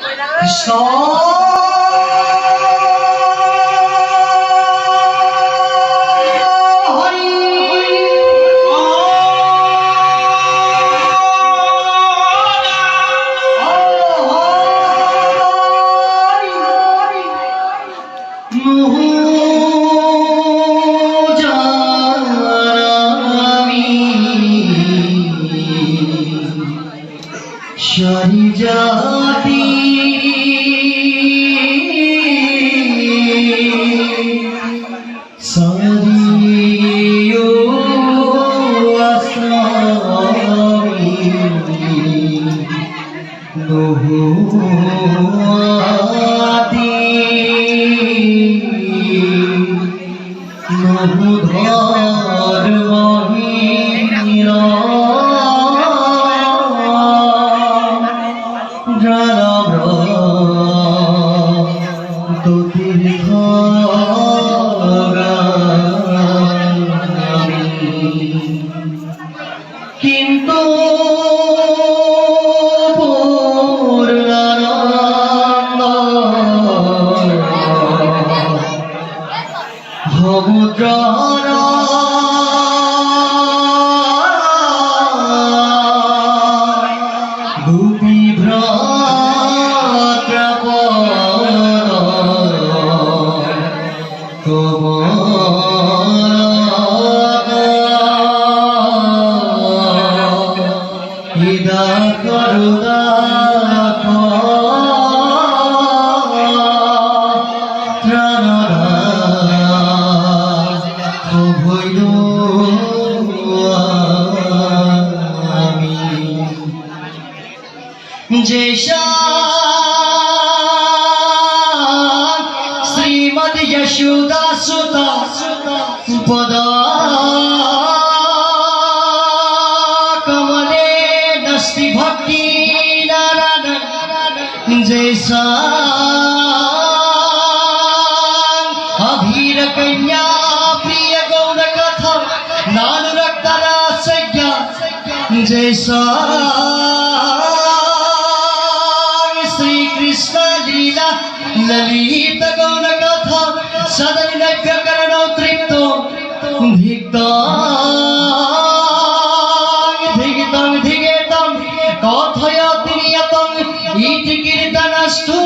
কৃষ্ণ সারি জাতি সারিও আসামি নহুয়াতি নহুধর মহিরা কিন্তু श्रीमद यशोदा सुता पदा कमले दस्ति भक्ति नारायण जैसा अभीर कन्या प्रिय गौर कथा नानुरक्त रासज्ञा जैसा ललित गौण कथा सदनिलभ्य करणो तृप्तो धिक्तां धिगेतं कथयति नियतं इति कीर्तनस्तु